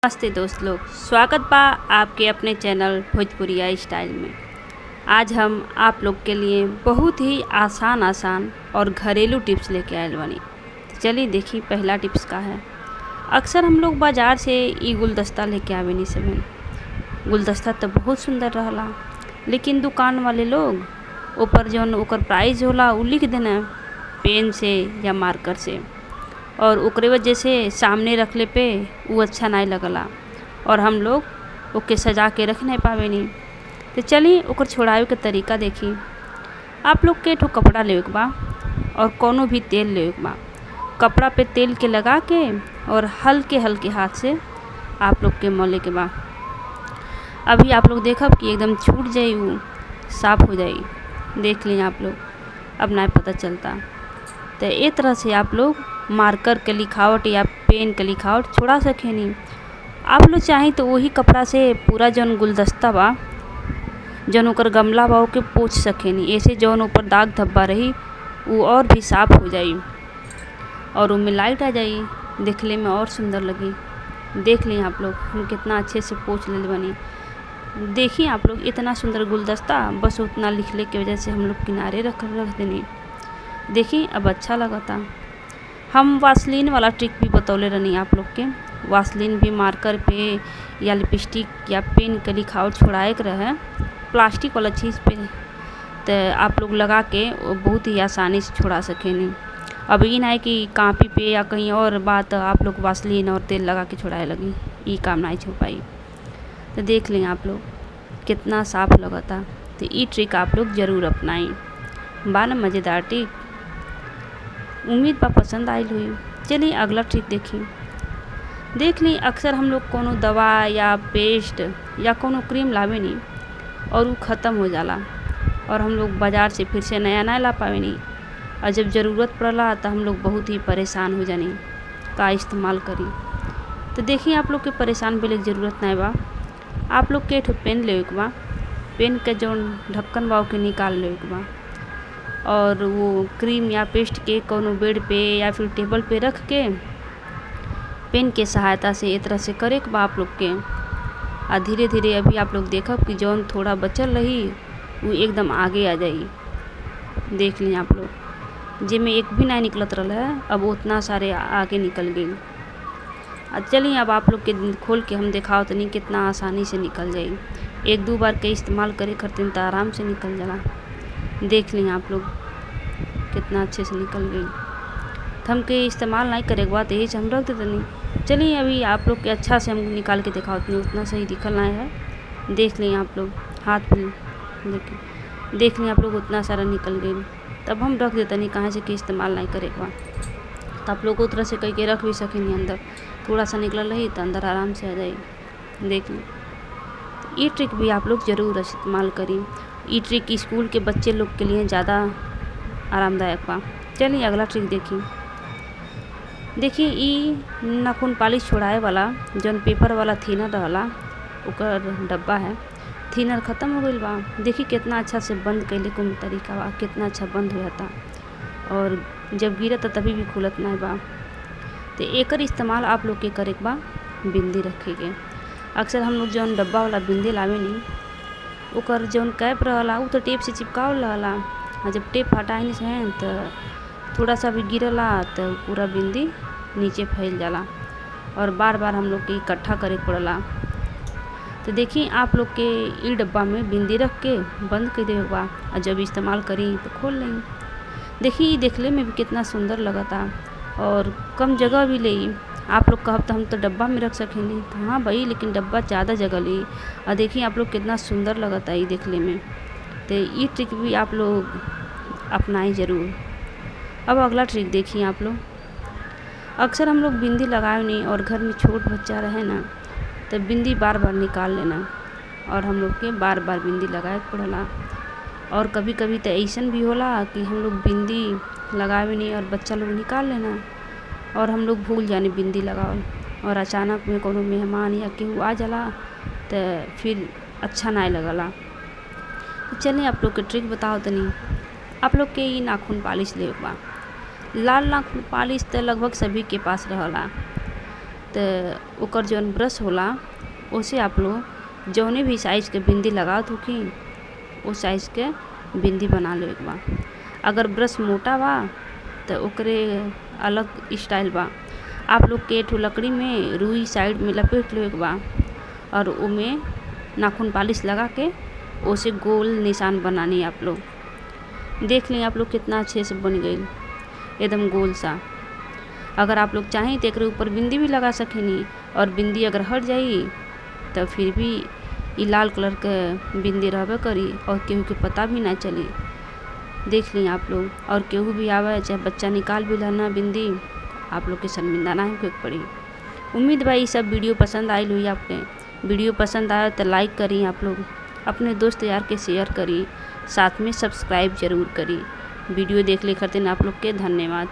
नमस्ते दोस्त लोग, स्वागत बा आपके अपने चैनल भोजपुरिया स्टाइल में। आज हम आप लोग के लिए बहुत ही आसान और घरेलू टिप्स लेके आए बानी। तो चलिए देखिए, पहला टिप्स का है। अक्सर हम लोग बाज़ार से ई गुलदस्ता लेके आवे नहीं सकें। गुलदस्ता तो बहुत सुंदर रहला, लेकिन दुकान वाले लोग ऊपर जौन ओकर प्राइस होला उ लिख देना पेन से या मार्कर से, और ओकरे वजह से सामने रखले पे वो अच्छा नहीं लगला और हम लोग ओके सजा के रख नहीं पावे नहीं। तो चलिए ओकर छोड़ावे के तरीका देखी। आप लोग के ठो कपड़ा लेवे के बा और कोनो भी तेल लेवे के बा। कपड़ा पे तेल के लगा के और हल्के हल्के हाथ से आप लोग के मले के बा। अभी आप लोग देखब कि एकदम छूट जाई, वो साफ हो जाई। देख लें आप लोग, अब नहीं पता चलता। तो ये तरह से आप लोग मार्कर के लिखावट या पेन के लिखावट छोड़ा सके नहीं। आप लोग चाहें तो वही कपड़ा से पूरा जौन गुलदस्ता बा, जौन ओकर गमला बा ओके पोंछ सके नहीं। ऐसे जौन ऊपर दाग धब्बा रही वो और भी साफ हो जाई और उनमें लाइट आ जाई, देखने में और सुंदर लगी। देख लें आप लोग हम कितना अच्छे से पोंछ ले बनी। देखिए आप लोग, इतना सुंदर गुलदस्ता बस उतना लिखले की वजह से हम लोग किनारे रख देनी। देखिए अब अच्छा लगा था। हम वासलीन वाला ट्रिक भी बतौले रहनी आप लोग के। वासलीन भी मार्कर पे या लिपस्टिक या पेन के लिखावट छोड़ाए के रहे प्लास्टिक वाला चीज़ पे, तो आप लोग लगा के वो बहुत ही आसानी से छोड़ा सकें। अब ये नहीं कि कापी पे या कहीं और बात आप लोग वासलीन और तेल लगा के छोड़ाए लगी, ये काम नहीं छो पाई। तो देख लें आप लोग कितना साफ लगा था। तो ये ट्रिक आप लोग ज़रूर अपनाएं। बा न मज़ेदार ट्रिक, उम्मीद बा पसंद आई हुई। चलिए अगला ट्रिक देखिए। देख ली, अक्सर हम लोग कोनो दवा या पेस्ट या कोनो क्रीम लावे नहीं और वो ख़त्म हो जाला और हम लोग बाज़ार से फिर से नया ला पावे नहीं, और जब ज़रूरत पड़ला तो हम लोग बहुत ही परेशान हो जानी का इस्तेमाल करी। तो देखिए आप लोग के परेशान भेले की ज़रूरत नहीं बा। आप लोग के एक पेन लेवे के बा। पेन के जौन ढक्कन बा ओके निकाल लेवे के बा और वो क्रीम या पेस्ट के कोनो बेड पे या फिर टेबल पे रख के पेन के सहायता से इस तरह से करे के बा आप लोग के। और धीरे धीरे अभी आप लोग देखब कि जौन थोड़ा बचल रही वो एकदम आगे आ जाई। देख ली आप लोग, जिसमें एक भी नहीं निकलत रहा है अब उतना सारे आगे निकल गई। चलिए अब आप लोग के खोल के हम दिखाओ तो नहीं कितना आसानी से निकल जाई। एक दो बार के इस्तेमाल करे करते तो आराम से निकल जाला। देख लें आप लोग कितना अच्छे से निकल गई। तो हमके इस्तेमाल नहीं करे के बाद यही से हम रख देते नहीं। चलिए अभी आप लोग के अच्छा से हम निकाल के दिखाते नहीं, उतना सही दिखल नहीं है। देख लें आप लोग हाथ पे देख लें आप लोग उतना सारा निकल गई। तब हम रख देते नहीं, कहाँ से कि इस्तेमाल नहीं करे के बाद। तो आप लोग को तरह से कह के रख भी सकेंगे। अंदर थोड़ा सा निकल रही तो अंदर आराम से आ जाएगी। देख लें, ये ट्रिक भी आप लोग ज़रूर इस्तेमाल करें। ये ट्रिक स्कूल के बच्चे लोग के लिए ज़्यादा आरामदायक बा। चलिए अगला ट्रिक देखिए। देखिए ये नाखून पालिश छोड़ाए वाला जौन पेपर वाला थिनर रहला ओकर डब्बा है, थिनर ख़त्म हो गई बा। देखिए कितना अच्छा से बंद कैले को तरीका बा, कितना अच्छा बंद हो जाता और जब गिरत तभी भी खुलत नहीं बा। तो एकर इस्तेमाल आप लोग के करे के बा बिंदी रखे के। अक्सर हम लोग जौन डब्बा वाला बिंदी लावे नहीं, ओकर जौन कैप रहला वो तो टेप से चिपकावल रहला, और जब टेप हटाए नहीं तो थोड़ा सा भी गिरला तो पूरा बिंदी नीचे फैल जाला और बार बार हम लोग के इकट्ठा करे पड़ला। तो देखिए आप लोग के ई डब्बा में बिंदी रख के बंद कर देवे बा, और जब इस्तेमाल करी तो खोल लेंगे। देखिए देखने में भी कितना सुंदर लगा था और कम जगह भी ले। आप लोग कहब तो हम तो डब्बा में रख सकेंगे, तो हाँ भाई, लेकिन डब्बा ज़्यादा जगह ली। और देखिए आप लोग कितना सुंदर लगता है ये देखने में। तो ये ट्रिक भी आप लोग अपनाएं ज़रूर। अब अगला ट्रिक देखिए आप लोग। अक्सर हम लोग बिंदी लगाए नहीं और घर में छोट बच्चा रहे ना, तो बिंदी बार बार निकाल लेना और हम लोग के बार बार बिंदी लगाए पड़ला। और कभी कभी तो ऐसा भी होला कि हम लोग बिंदी लगावे नहीं और बच्चा लोग निकाल लेना और हम लोग भूल जाने बिंदी लगावल, और अचानक में कोनो मेहमान या केहू आ जाला तो फिर अच्छा नहीं लगला। तो चलिए आप लोग के ट्रिक बताओ तो नहीं। आप लोग के ये नाखून पालिश ले बा। लाल नाखून पालिश तो लगभग सभी के पास रहला, तो ओकर जौन ब्रश होला उसे आप लोग जौने भी साइज़ के बिंदी लगावत होखी वो साइज़ के बिंदी बना लेवे के बा। अगर ब्रश मोटा बा तो ओकरे अलग स्टाइल बा। आप लोग के ठो लकड़ी में रुई साइड में लपेट लेवे के बा और उमे नाखून पालिश लगा के उसे गोल निशान बनानी। आप लोग देख लें, आप लोग कितना अच्छे से बन गई एकदम गोल सा। अगर आप लोग चाहें तो एक ऊपर बिंदी भी लगा सकेनी और बिंदी अगर हट जाई तो फिर भी ये लाल कलर के बिंदी रहबे करी और केहू के पता भी ना चली। देख ली आप लोग, और केहू भी आवे चाहे बच्चा निकाल भी लेना बिंदी, आप लोग के शर्मिंदा ना होके पड़ी। उम्मीद बा ये सब वीडियो पसंद आई हुई। आपने वीडियो पसंद आया तो लाइक करी, आप लोग अपने दोस्त यार के शेयर करी, साथ में सब्सक्राइब जरूर करी। वीडियो देख ले खातिर आप लोग के धन्यवाद।